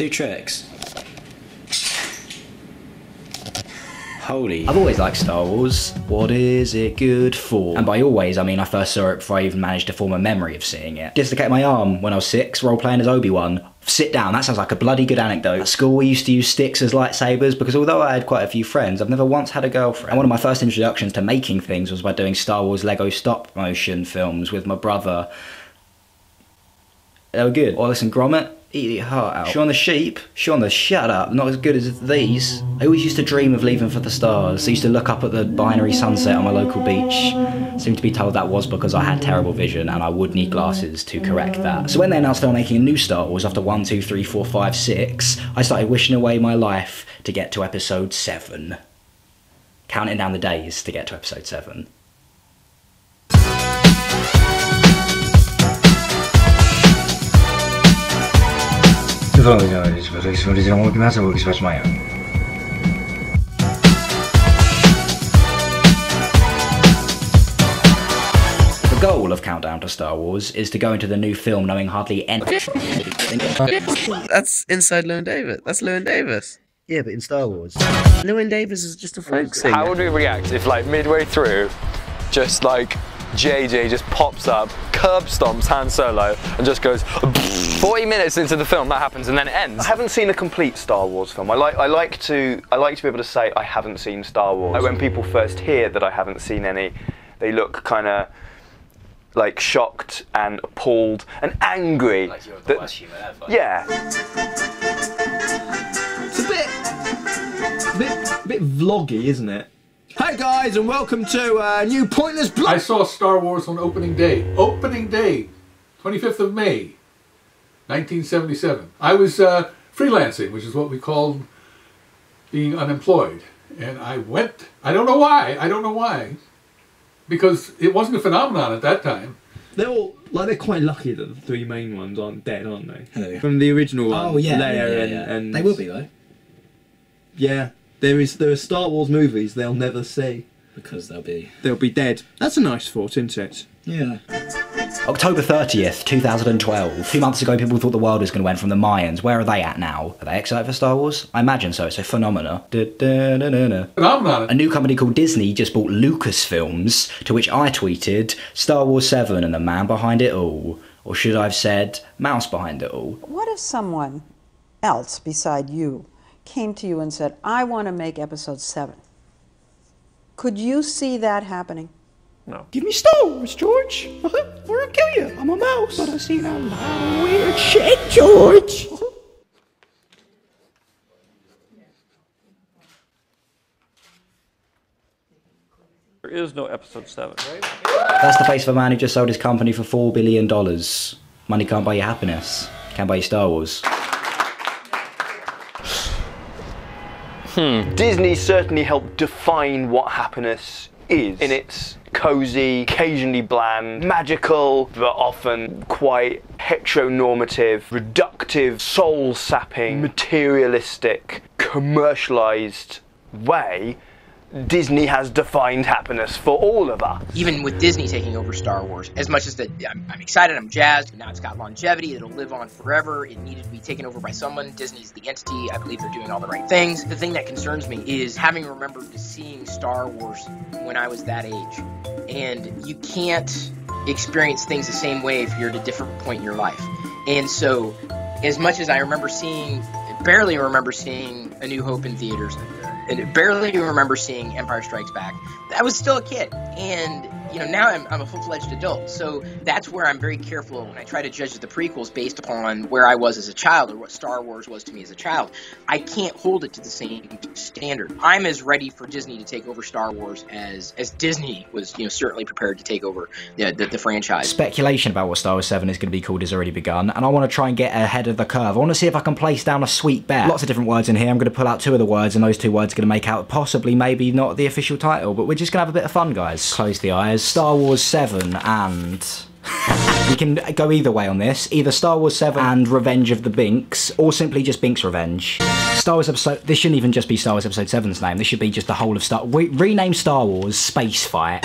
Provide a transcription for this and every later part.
Do tricks. Holy. I've always liked Star Wars. What is it good for? And by always, I mean I first saw it before I even managed to form a memory of seeing it. Dislocated my arm when I was 6, role-playing as Obi-Wan. Sit down, that sounds like a bloody good anecdote. At school we used to use sticks as lightsabers because although I had quite a few friends, I've never once had a girlfriend. And one of my first introductions to making things was by doing Star Wars Lego stop motion films with my brother. They were good. Or listen, Grommet, eat your heart out. Shaun the Sheep, Shaun the shut up, not as good as these. I always used to dream of leaving for the stars. I used to look up at the binary sunset on my local beach. Seemed to be told that was because I had terrible vision and I would need glasses to correct that. So when they announced they were making a new Star Wars after 1, 2, 3, 4, 5, 6, I started wishing away my life to get to episode 7. Counting down the days to get to episode 7. The goal of Countdown to Star Wars is to go into the new film knowing hardly anything. That's inside Llewyn Davis. That's Llewyn Davis. Yeah, but in Star Wars. Llewyn Davis is just a folk singer. How would we react if, like, midway through, just like JJ just pops up, curb stomps Han Solo, and just goes 40 minutes into the film that happens, and then it ends? I haven't seen a complete Star Wars film. I like to be able to say I haven't seen Star Wars. Like when people first hear that I haven't seen any, they look kind of like shocked and appalled and angry. Like you're the worst human ever. Yeah. It's a bit vloggy, isn't it? Hi guys, and welcome to a new Pointless Blog. I saw Star Wars on opening day. Opening day, 25th of May, 1977. I was freelancing, which is what we called being unemployed. And I went, I don't know why, because it wasn't a phenomenon at that time. They're quite lucky that the 3 main ones aren't dead, aren't they? Hello. From the original one. Oh yeah, Leia and they will be though. Yeah. There are Star Wars movies they'll never see. Because they'll be dead. That's a nice thought, isn't it? Yeah. October 30th, 2012. 2 months ago people thought the world was going to end from the Mayans. Where are they at now? Are they excited for Star Wars? I imagine so. It's a phenomena. Phenomenon. A new company called Disney just bought Lucasfilms, to which I tweeted, Star Wars 7 and the man behind it all. Or should I have said, mouse behind it all. What if someone else beside you came to you and said, I want to make episode 7? Could you see that happening? No. Give me Star Wars, George, or I'll kill you. I'm a mouse. But I've seen a lot of weird shit, George. There is no episode 7, right? That's the face of a man who just sold his company for $4 billion. Money can't buy you happiness. Can buy you Star Wars. Disney certainly helped define what happiness is in its cozy, occasionally bland, magical, but often quite heteronormative, reductive, soul-sapping, materialistic, commercialized way. Disney has defined happiness for all of us. Even with Disney taking over Star Wars, as much as that I'm excited, I'm jazzed, now it's got longevity, it'll live on forever, it needed to be taken over by someone, Disney's the entity, I believe they're doing all the right things. The thing that concerns me is having remembered seeing Star Wars when I was that age, and you can't experience things the same way if you're at a different point in your life. And so, as much as I barely remember seeing A New Hope in theaters, and barely remember seeing Empire Strikes Back, I was still a kid. And, you know, now I'm a full-fledged adult. So that's where I'm very careful when I try to judge the prequels based upon where I was as a child or what Star Wars was to me as a child. I can't hold it to the same standard. I'm as ready for Disney to take over Star Wars as Disney was, you know, certainly prepared to take over the franchise. Speculation about what Star Wars 7 is going to be called has already begun, and I want to try and get ahead of the curve. I want to see if I can place down a sweet bet. Lots of different words in here. I'm going to pull out 2 of the words, and those 2 words are going to make out possibly, maybe not the official title, but we're just going to have a bit of fun, guys. Close the eyes. Star Wars 7 and... we can go either way on this. Either Star Wars 7 and Revenge of the Binks, or simply just Binks Revenge. Star Wars episode. This shouldn't even just be Star Wars Episode 7's name. This should be just the whole of Star. Rename Star Wars Space Fight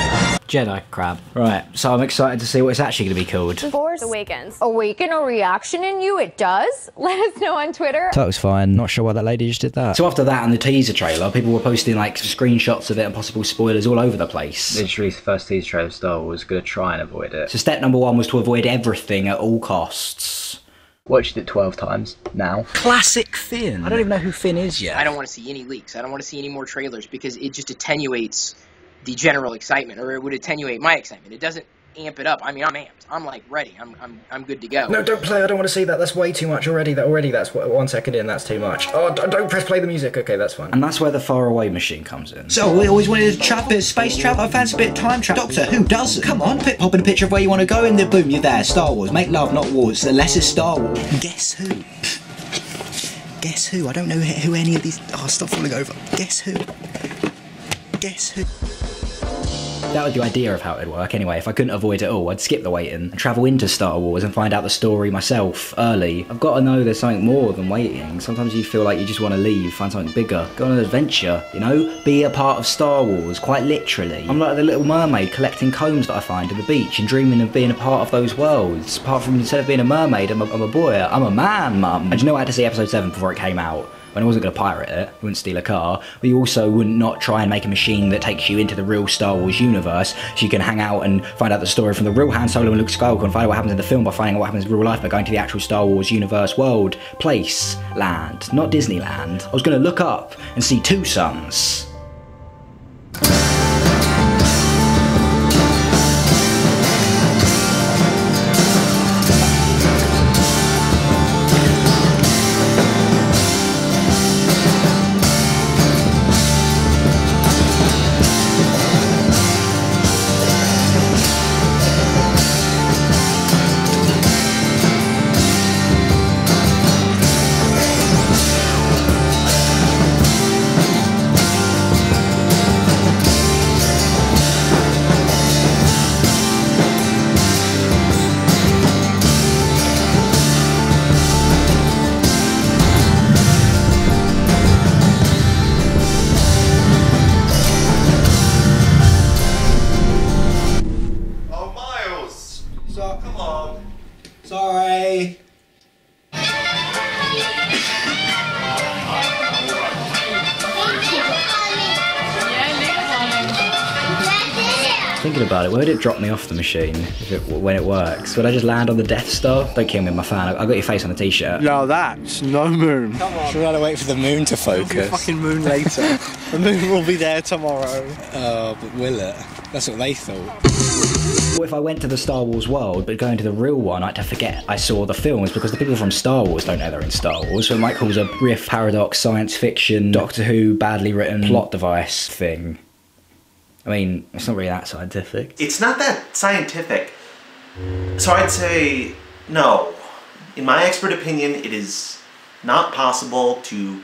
Jedi Crab. Right. So I'm excited to see what it's actually going to be called. Force awakens. Awaken a reaction in you? It does. Let us know on Twitter. That was fine. Not sure why that lady just did that. So after that and the teaser trailer, people were posting like screenshots of it and possible spoilers all over the place. They just released the first teaser trailer of Star Wars. Gonna try and avoid it. So step number 1 was to avoid everything at all costs. Watched it 12 times now. Classic Finn. I don't even know who Finn is yet. I don't want to see any leaks. I don't want to see any more trailers because it just attenuates the general excitement, or it would attenuate my excitement. It doesn't amp it up. I mean, I'm amped. I'm like ready. I'm good to go. No, don't play. I don't want to see that. That's way too much already. That's 1 second in. That's too much. Oh, don't press play the music. Okay, that's fine. And that's where the far away machine comes in. So we always wanted to trap, bit of space travel. I fancy a bit of time travel. Doctor, who doesn't? Come on, pop in a picture of where you want to go, and then boom, you're there. Star Wars. Make love, not wars. Unless it's Star Wars. Guess who? Guess who? I don't know who any of these. Oh, stop falling over. Guess who? Guess who? That was the idea of how it would work anyway. If I couldn't avoid it all, I'd skip the waiting and travel into Star Wars and find out the story myself early. I've got to know there's something more than waiting. Sometimes you feel like you just want to leave, find something bigger, go on an adventure, you know? Be a part of Star Wars, quite literally. I'm like the Little Mermaid collecting combs that I find at the beach and dreaming of being a part of those worlds. Apart from, instead of being a mermaid, I'm a boy. I'm a man, mum. And you know I had to see episode 7 before it came out. When I wasn't going to pirate it, you wouldn't steal a car, but you also wouldn't not try and make a machine that takes you into the real Star Wars universe, so you can hang out and find out the story from the real Han Solo and Luke Skywalker and find out what happens in the film by finding out what happens in real life by going to the actual Star Wars universe world, place, land, not Disneyland. I was going to look up and see 2 suns. Sorry. Thinking about it, where would it drop me off the machine when it works? Would I just land on the Death Star? Don't kill me, I'm a fan. I got your face on the t-shirt. No, that's no moon. Come on. Should we have to wait for the moon to focus? There'll be a fucking moon later. The moon will be there tomorrow. Oh, but will it? That's what they thought. What if I went to the Star Wars world, but going to the real one, I had to forget I saw the films because the people from Star Wars don't know they're in Star Wars. So it might cause a riff, paradox, science fiction, Doctor Who, badly written plot device thing. I mean, it's not really that scientific. It's not that scientific. So I'd say no. In my expert opinion, it is not possible to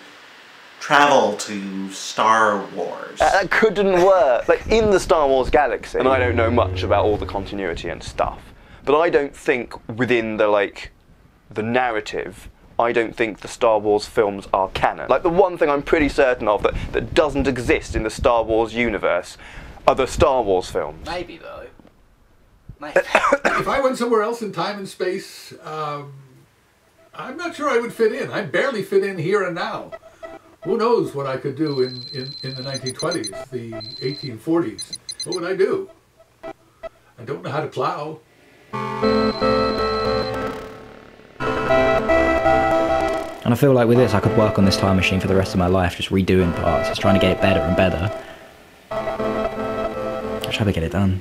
travel to Star Wars. That couldn't work. Like, in the Star Wars galaxy, and I don't know much about all the continuity and stuff, but I don't think within the narrative, I don't think the Star Wars films are canon. Like, the one thing I'm pretty certain of that doesn't exist in the Star Wars universe are the Star Wars films. Maybe, though. Maybe. If I went somewhere else in time and space, I'm not sure I would fit in. I barely fit in here and now. Who knows what I could do in the 1920s, the 1840s. What would I do? I don't know how to plow. And I feel like with this, I could work on this time machine for the rest of my life, just redoing parts, just trying to get it better and better. I'll try to get it done.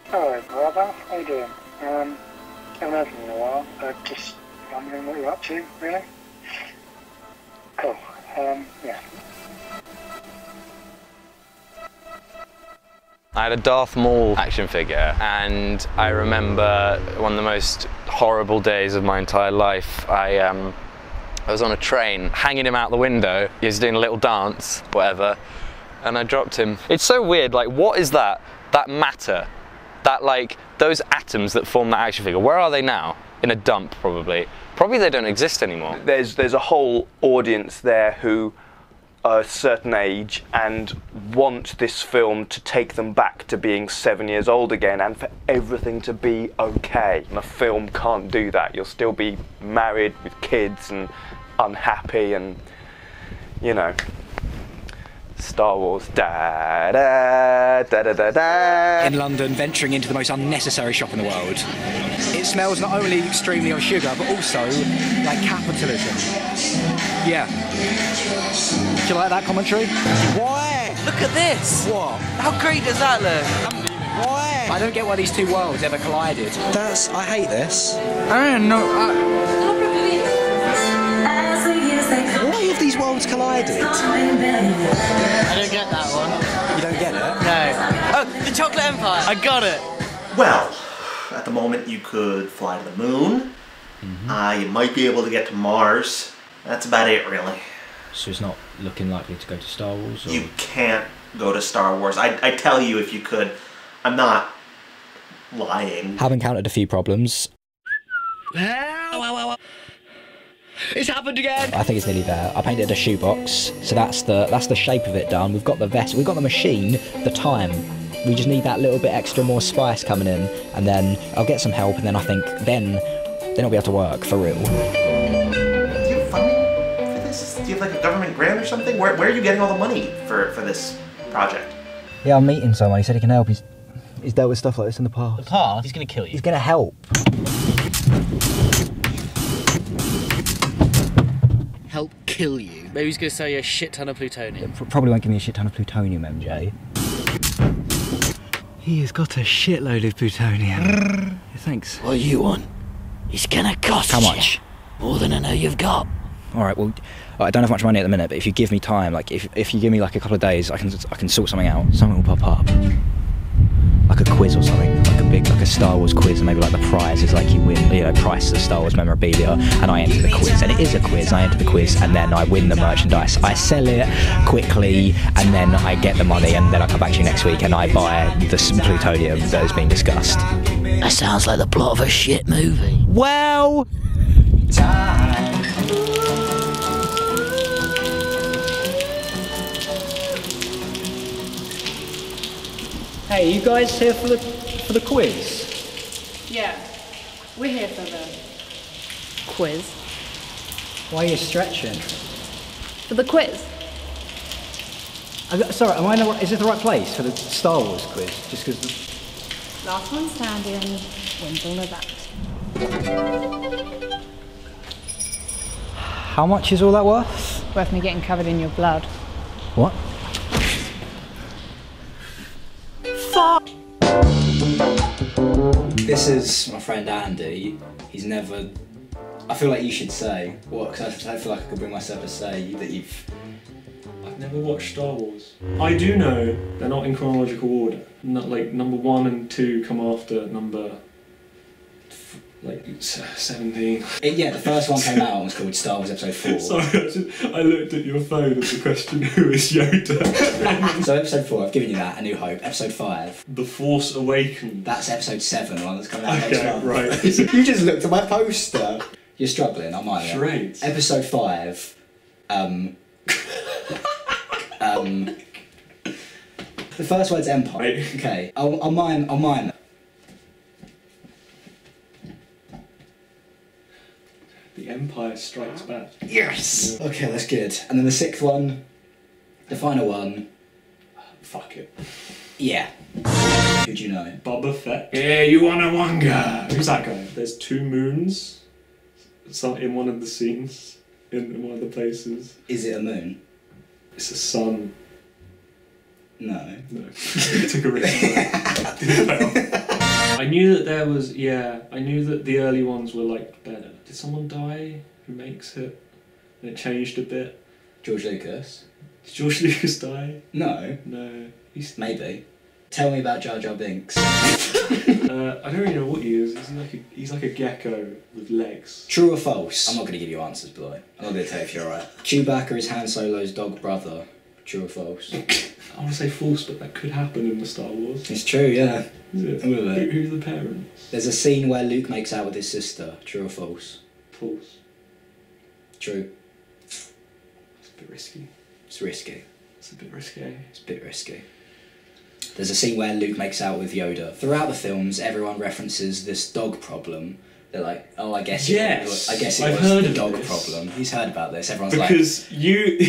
Hello, brother. How you doing? Haven't heard from you in a while. Just wondering what you're up to, really. Cool. Yeah. I had a Darth Maul action figure, and I remember one of the most horrible days of my entire life. I was on a train, hanging him out the window. He was doing a little dance, whatever, and I dropped him. It's so weird, like what is that? That matter, that like those atoms that form that action figure, where are they now? In a dump probably. Probably they don't exist anymore. There's a whole audience there who are a certain age and want this film to take them back to being 7 years old again and for everything to be okay. And a film can't do that. You'll still be married with kids and unhappy and, you know, Star Wars, da da da da da da. In London, venturing into the most unnecessary shop in the world. It smells not only extremely of sugar, but also like capitalism. Yeah. Do you like that commentary? Why? Look at this! What? How great does that look? Why? I don't get why these two worlds ever collided. I hate this. I don't know. Why have these worlds collided? I don't get that one. You don't get it? No. Oh, the Chocolate Empire! I got it! Well, at the moment you could fly to the moon. You might be able to get to Mars. That's about it, really. So it's not looking likely to go to Star Wars? Or? You can't go to Star Wars. I tell you if you could. I'm not lying. Have encountered a few problems. It's happened again! I think it's nearly there. I painted a shoebox, so that's the shape of it done. We've got the vest, we've got the machine, the time. We just need that little bit extra more spice coming in, and then I'll get some help, and then I think then I'll be able to work for real. Do you have funding for this? Do you have like a government grant or something? Where are you getting all the money for this project? Yeah, I'm meeting someone. He said he can help. He's dealt with stuff like this in the past. The past? He's gonna kill you. He's gonna help. Help kill you. Maybe he's gonna sell you a shit ton of plutonium. Probably won't give me a shit ton of plutonium, MJ. He has got a shitload of plutonium. Thanks. What you want? It's gonna cost How much? You more than I know you've got. Alright, well, I don't have much money at the minute, but if you give me time, like if you give me like a couple of days, I can sort something out. Something will pop up. Like a quiz or something, like a Star Wars quiz, and maybe like the prize is like you win, you know, price of Star Wars memorabilia, and I enter the quiz, and it is a quiz, I enter the quiz, and then I win the merchandise. I sell it quickly, and then I get the money, and then I come back to you next week, and I buy the plutonium that has been discussed. That sounds like the plot of a shit movie. Well... Hey, you guys here for the quiz? Yeah, we're here for the quiz. Why are you stretching? For the quiz? Sorry, is this the right place for the Star Wars quiz? Just because... Last one standing wins all of that. How much is all that worth? Worth me getting covered in your blood. What? This is my friend Andy. He's never... I feel like you should say. What? Because I feel like I could bring myself to say that you've... I've never watched Star Wars. I do know they're not in chronological order. Not like number 1 and 2 come after number... like 17. Yeah, the first one came out and was called Star Wars Episode 4. Sorry, I looked at your phone at the question, who is Yoda? So Episode 4, I've given you that, A New Hope. Episode 5. The Force Awakens. That's Episode 7, the one that's coming out okay, next month. Right. You just looked at my poster. You're struggling, I might. Charades. Episode 5. The first word's Empire. Right. Okay, I'll mime. The Empire Strikes Back. Yes! Yeah. Okay, that's good. And then the 6th one, the final one. Fuck it. Yeah. Who do you know? Boba Fett. Yeah, you wanna wanga. Who's that guy? There's 2 moons. In one of the scenes. In one of the places. Is it a moon? It's a sun. No. No. It took a risk. I knew that there was, I knew that the early ones were like better. Did someone die who makes it? And it changed a bit. George Lucas. Did George Lucas die? No. No. Maybe. Tell me about Jar Jar Binks. I don't really know what he is. He's like a gecko with legs. True or false? I'm not going to give you answers, boy. I'm not going to tell you if you're right. Chewbacca is Han Solo's dog brother. True or false? I want to say false, but that could happen in the Star Wars. It's true, yeah. Is it? I'm with it. Who's the parents? There's a scene where Luke makes out with his sister. True or false? False. True. It's a bit risky. It's risky. It's a bit risky. It's a bit risky. There's a scene where Luke makes out with Yoda. Throughout the films, everyone references this dog problem. They're like, oh, I guess it was the dog problem. He's heard about this. Everyone's because you,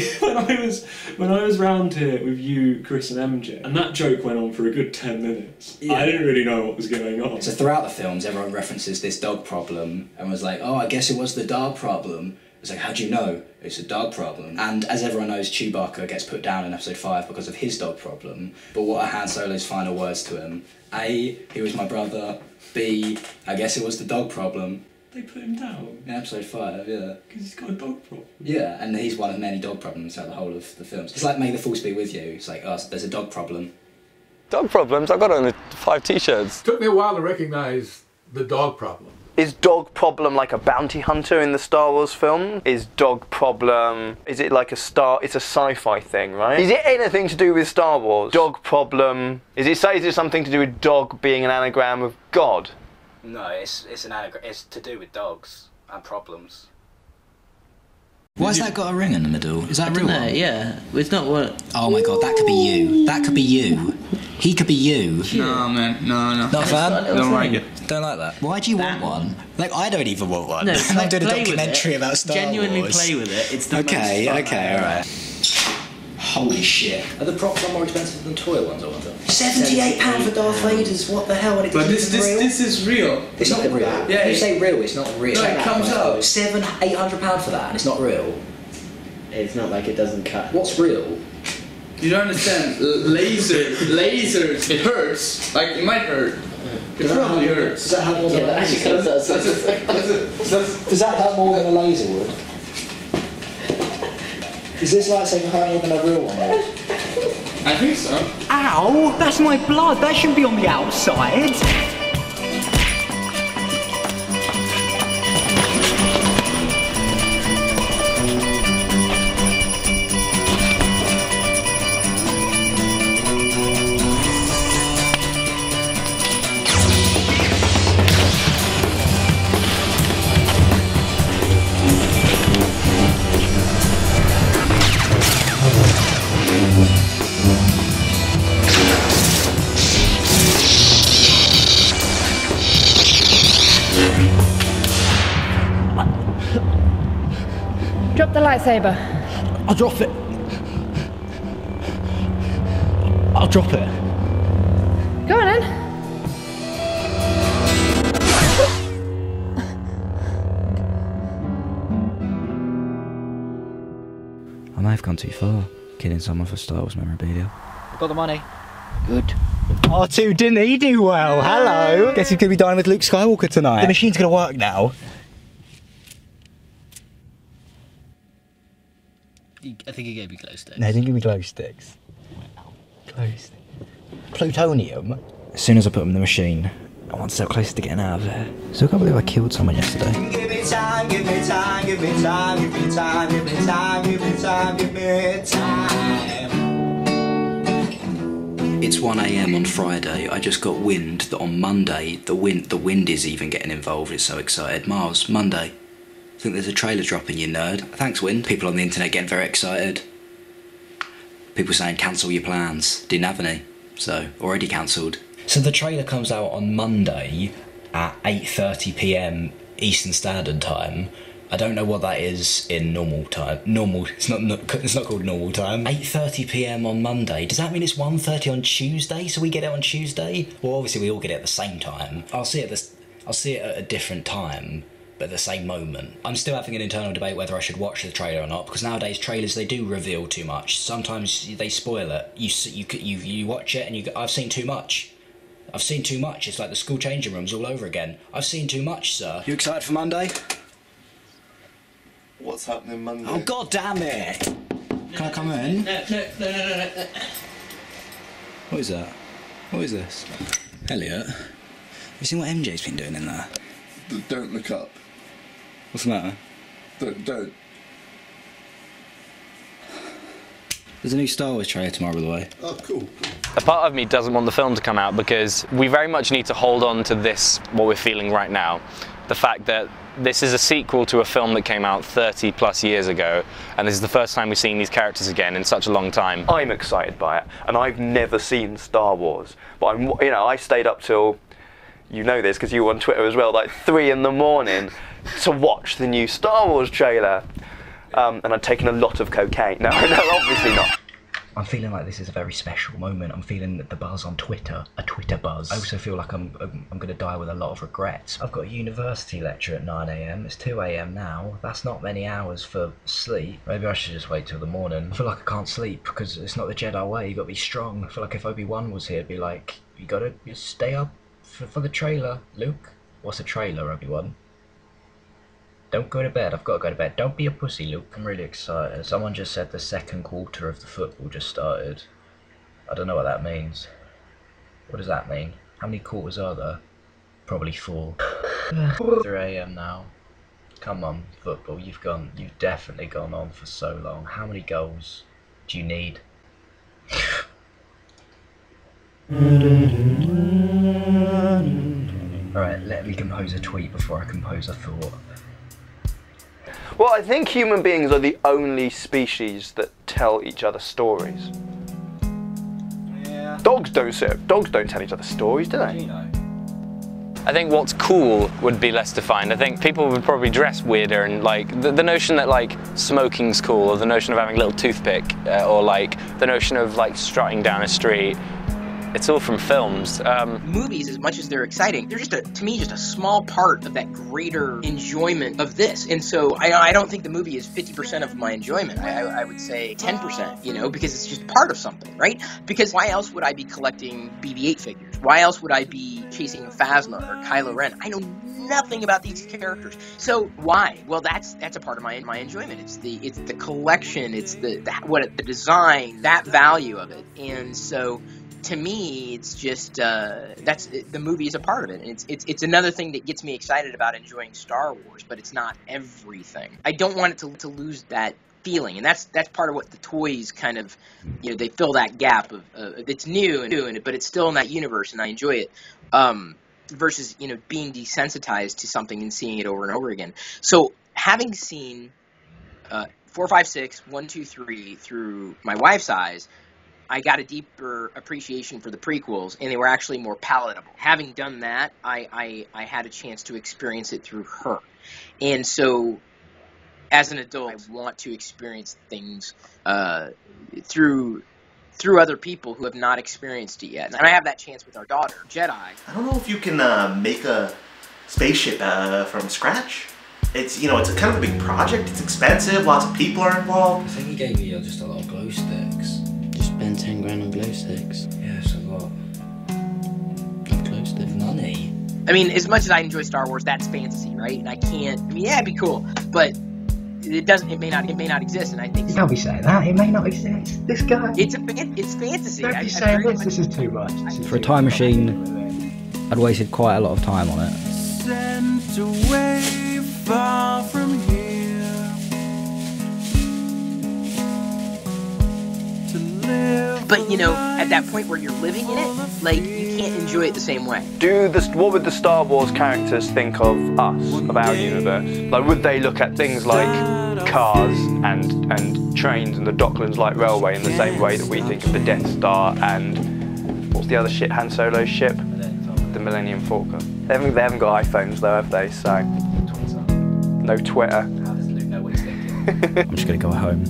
when I was round here with you, Chris and MJ, and that joke went on for a good 10 minutes. Yeah. I didn't really know what was going on. So throughout the films, everyone references this dog problem, and was like, oh, I guess it was the dog problem. It's like, how do you know it's a dog problem? And as everyone knows, Chewbacca gets put down in episode 5 because of his dog problem. But what are Han Solo's final words to him? A, he was my brother. B, I guess it was the dog problem. They put him down? In episode 5, yeah. Because he's got a dog problem? Yeah, and he's one of many dog problems throughout the whole of the films. It's like May the Force be with you. It's like, oh, there's a dog problem. Dog problems? I got only 5 t-shirts. Took me a while to recognize the dog problem. Is dog problem like a bounty hunter in the Star Wars film? Is dog problem, is it like it's a sci-fi thing, right? Is it anything to do with Star Wars? Dog problem, is it something to do with dog being an anagram of God? No, it's an anagram, it's to do with dogs and problems. Why's that got a ring in the middle? Is that real? Yeah, it's not what... Oh my god, that could be you. That could be you. He could be you. No, man, no. Not a fan? Don't like it. Don't like that. Why do you want one? Like, I don't even want one. No, I'm doing a documentary about Star Wars. Genuinely play with it. It's the okay, most fun. alright. Holy shit. Are the props more expensive than toy ones, I wonder? £78 for Darth Vader's, what the hell? But this is real. It's not real. Yeah, you say real, it's not real. No, it comes out. £700-800 for that, and it's not real. It's not like it doesn't cut. What's real? You don't understand. Lasers, it hurts. Like, it might hurt. It probably hurts. Does that hurt more than a laser? Does that hurt more than a laser would? Is this lightsaber hurt more than a real one would? I think so. Ow! That's my blood! That shouldn't be on the outside! Drop the lightsaber. I'll drop it. I'll drop it. Go on then. I may have gone too far, killing someone for Star Wars memorabilia. I've got the money. Good. R2, didn't he do well? Hello. Guess who's going to be dining with Luke Skywalker tonight? The machine's going to work now. I think he gave me glow sticks. No, he didn't give me glow sticks. Glow sticks. Plutonium? As soon as I put them in the machine, I want to step closer to getting out of there. So I can't believe I killed someone yesterday. Give me time, give me time, give me time, give me time, give me time, give me time, give me time. It's 1 AM on Friday. I just got wind that on Monday the wind is even getting involved. It's so excited. Miles, Monday. I think there's a trailer dropping, you nerd. Thanks, Wind. People on the internet getting very excited. People saying cancel your plans. Didn't have any, so already cancelled. So the trailer comes out on Monday at 8:30 PM Eastern Standard Time. I don't know what that is in normal time. It's not called normal time. 8:30 PM on Monday. Does that mean it's 1:30 on Tuesday? So we get it on Tuesday? Well, obviously we all get it at the same time. I'll see it at a different time, but at the same moment. I'm still having an internal debate whether I should watch the trailer or not, because nowadays trailers, they do reveal too much. Sometimes they spoil it. You watch it and you go, I've seen too much. I've seen too much. It's like the school changing rooms all over again. I've seen too much, sir. You excited for Monday? What's happening Monday? Oh, god damn it! Can I come in? No. What is that? What is this? Elliot, have you seen what MJ's been doing in there? Don't look up. What's the matter? Don't. There's a new Star Wars trailer tomorrow, by the way. Oh, cool. A part of me doesn't want the film to come out because we very much need to hold on to this, what we're feeling right now. The fact that this is a sequel to a film that came out 30 plus years ago, and this is the first time we've seen these characters again in such a long time. I'm excited by it, and I've never seen Star Wars, but I stayed up till, you know this because you were on Twitter as well, like 3 in the morning to watch the new Star Wars trailer. And I'd taken a lot of cocaine. No, obviously not. I'm feeling like this is a very special moment. I'm feeling the buzz on Twitter, a Twitter buzz. I also feel like I'm going to die with a lot of regrets. I've got a university lecture at 9 AM. It's 2 AM now. That's not many hours for sleep. Maybe I should just wait till the morning. I feel like I can't sleep because it's not the Jedi way. You got to be strong. I feel like if Obi-Wan was here, it'd be like, you got to stay up for the trailer, Luke. What's a trailer, Obi-Wan? Don't go to bed, I've got to go to bed. Don't be a pussy, Luke. I'm really excited. Someone just said the second quarter of the football just started. I don't know what that means. What does that mean? How many quarters are there? Probably 4. 3 AM now. Come on, football, you've definitely gone on for so long. How many goals do you need? Alright, let me compose a tweet before I compose a thought. Well, I think human beings are the only species that tell each other stories. Yeah. Dogs don't tell each other stories, do they? I think what's cool would be less defined. I think people would probably dress weirder, and like the notion that like smoking's cool, or the notion of having a little toothpick, or like the notion of like strutting down a street. It's all from films. Movies, as much as they're exciting, they're just, to me, just a small part of that greater enjoyment of this. And so I don't think the movie is 50% of my enjoyment. I would say 10%, you know, because it's just part of something, right? Because why else would I be collecting BB-8 figures? Why else would I be chasing Phasma or Kylo Ren? I know nothing about these characters. So why? Well, that's a part of my enjoyment. It's the collection. It's the design, that value of it. And so, to me, it's just the movie is a part of it, and it's another thing that gets me excited about enjoying Star Wars, but it's not everything. I don't want it to lose that feeling, and that's part of what the toys kind of, you know, they fill that gap of it's new, but it's still in that universe, and I enjoy it. Versus, you know, being desensitized to something and seeing it over and over again. So having seen 4, 5, 6, 1, 2, 3 through my wife's eyes, I got a deeper appreciation for the prequels, and they were actually more palatable. Having done that, I had a chance to experience it through her. And so, as an adult, I want to experience things through other people who have not experienced it yet. And I have that chance with our daughter, Jedi. I don't know if you can make a spaceship from scratch. It's, you know, it's a kind of a big project. It's expensive. Lots of people are involved. I think he gave me just a lot of glow sticks. Spend 10 grand on glow sticks. Yeah, it's a lot. Of glow sticks. Money. I mean, as much as I enjoy Star Wars, that's fantasy, right? And I can't. I mean, yeah, it'd be cool, but it doesn't. It may not exist. And I think you can't be saying that. It may not exist. This guy. It's fantasy. Don't be saying this. This is too much. For a time machine, I'd wasted quite a lot of time on it. Sent away far from here. But, you know, at that point where you're living in it, like, you can't enjoy it the same way. What would the Star Wars characters think of us, of our universe? Like, would they look at things like cars and trains and the Docklands Light Railway in the same way that we think of the Death Star and what's the other ship, Han Solo's ship? The Millennium Falcon. They haven't got iPhones though, have they? So no Twitter. I'm just gonna go home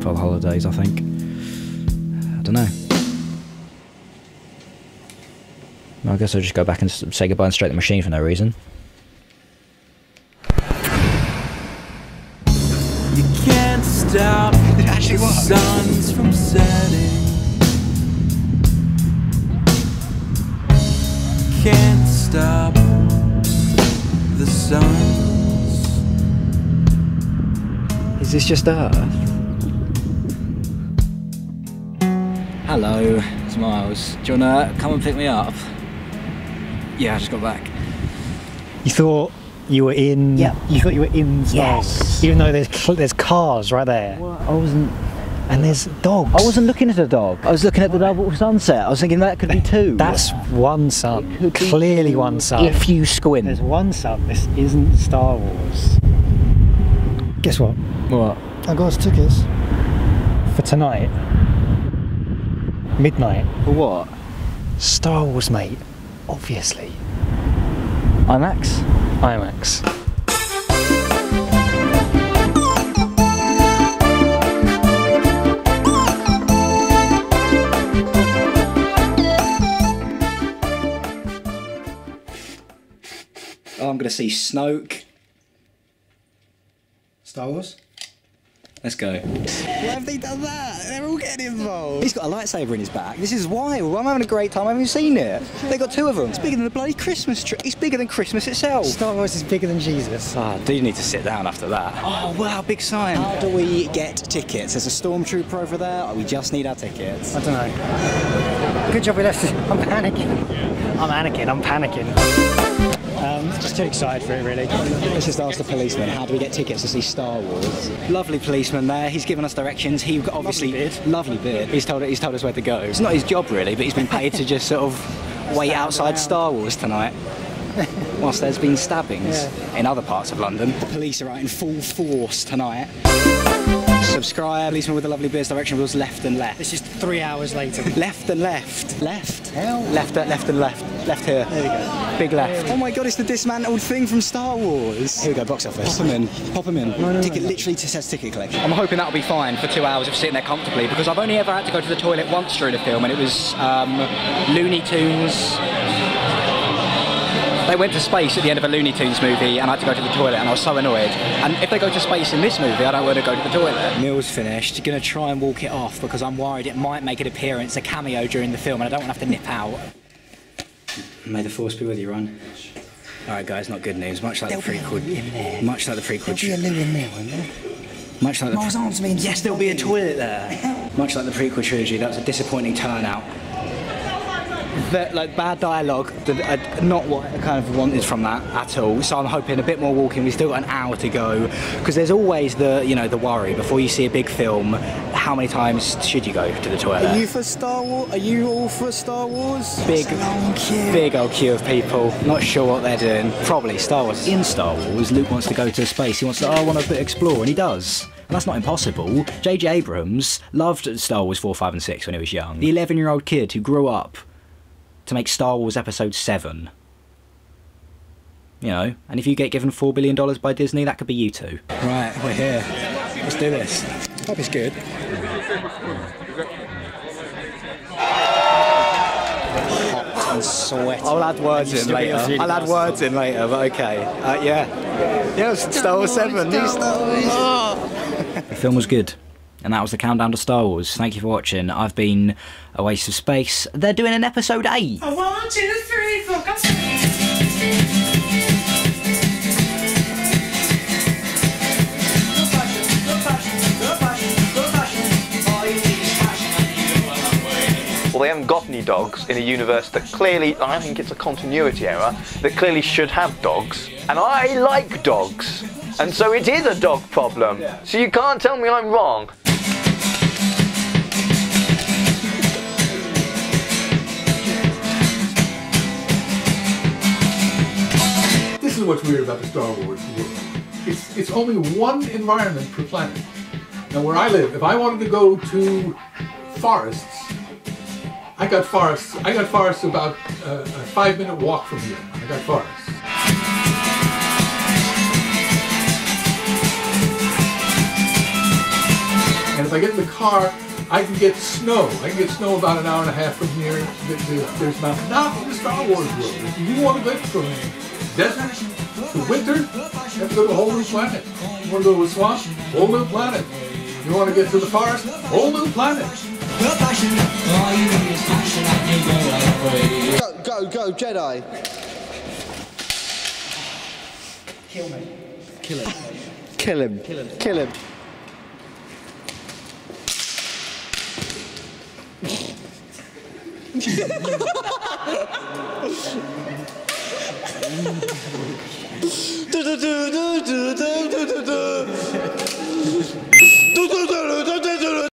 for the holidays, I think. I don't know. I guess I'll just go back and say goodbye and straight the machine for no reason. You can't stop the suns from setting. Can't stop the suns. Is this just Earth? Hello, it's Miles. Do you wanna come and pick me up? Yeah, I just got back. You thought you were in? Yeah. You thought you were in Star Wars, even though there's cars right there. Well, I wasn't. And there's dogs. I wasn't looking at a dog. I was looking at the double sunset. I was thinking that could be two. That's one sun. Clearly one sun. If you squint. There's one sun. This isn't Star Wars. Guess what? What? I got us tickets for tonight. Midnight. For what? Star Wars, mate. Obviously. IMAX? IMAX. Oh, I'm going to see Snoke. Star Wars? Let's go. Why have they done that? They're all getting involved. He's got a lightsaber in his back. This is wild. I'm having a great time. I haven't seen it. They got two of them. It's bigger than the bloody Christmas tree. It's bigger than Christmas itself. Star Wars is bigger than Jesus. Ah, I do need to sit down after that. Oh, wow, big sign. How do we get tickets? There's a stormtrooper over there. We just need our tickets. I don't know. Good job we left. I'm panicking. I'm Anakin. I'm panicking. Just too excited for it, really. Let's just ask the policeman, how do we get tickets to see Star Wars? Lovely policeman there. He's given us directions. He obviously lovely beard. He's told us where to go. It's not his job really, but he's been paid to just sort of wait outside Star Wars tonight. Whilst there's been stabbings in other parts of London. The police are out in full force tonight. Subscribe. Policeman with the lovely beard's direction was left and left. This is 3 hours later. Left and left. Left? Hell. Left and left. Left here. There we go. Big left. Oh my god, it's the dismantled thing from Star Wars. Here we go, box office. Pop him in. Pop him in. Ticket literally says ticket collection. I'm hoping that'll be fine for 2 hours of sitting there comfortably because I've only ever had to go to the toilet once during a film and it was Looney Tunes. They went to space at the end of a Looney Tunes movie and I had to go to the toilet and I was so annoyed. And if they go to space in this movie, I don't want to go to the toilet. Meal's finished. Gonna try and walk it off because I'm worried it might make an appearance, a cameo during the film and I don't want to have to nip out. May the force be with you, Ron. Alright guys, not good news. Much like the prequel. Much like the prequel. There'll be a loo in there, won't there? Much like the Miles Arms means yes, there'll be a toilet there. Much like the prequel trilogy, that was a disappointing turnout. Like bad dialogue, not what I kind of wanted from that at all. So I'm hoping a bit more walking. We've still got an hour to go because there's always the worry before you see a big film. How many times should you go to the toilet? Are you for Star Wars? Are you all for Star Wars? Big old queue of people. Not sure what they're doing. Probably Star Wars. In Star Wars, Luke wants to go to space. He wants to. I want to explore, and he does. And that's not impossible. J.J. Abrams loved Star Wars 4, 5, and 6 when he was young. The 11-year-old kid who grew up to make Star Wars Episode 7. You know, and if you get given $4 billion by Disney, that could be you too. Right, we're here. Let's do this. Hope it's good. Hot and sweaty. I'll add words in later. I'll add words in later, but okay. Yeah. Yes, Star Wars 7. New Star Wars. The film was good. And that was the countdown to Star Wars. Thank you for watching. I've been a waste of space. They're doing an episode 8. 1, 2, 3, 4, come. Well, they haven't got any dogs in a universe that clearly, I think it's a continuity error, that clearly should have dogs. And I like dogs. And so it is a dog problem. So you can't tell me I'm wrong. This is what's weird about the Star Wars world. It's only one environment per planet. Now where I live, if I wanted to go to forests, I got forests about a 5-minute walk from here. I got forests. And if I get in the car, I can get snow. I can get snow about an hour and a half from here. There's mountains. Not in the Star Wars world. If you want to go from desert to winter, you have to go to a whole new planet. You want to go to a swamp? Whole new planet. You want to get to the forest? Whole new planet. Go, Jedi. Kill me. Kill him. Kill him. Kill him. Kill him. Do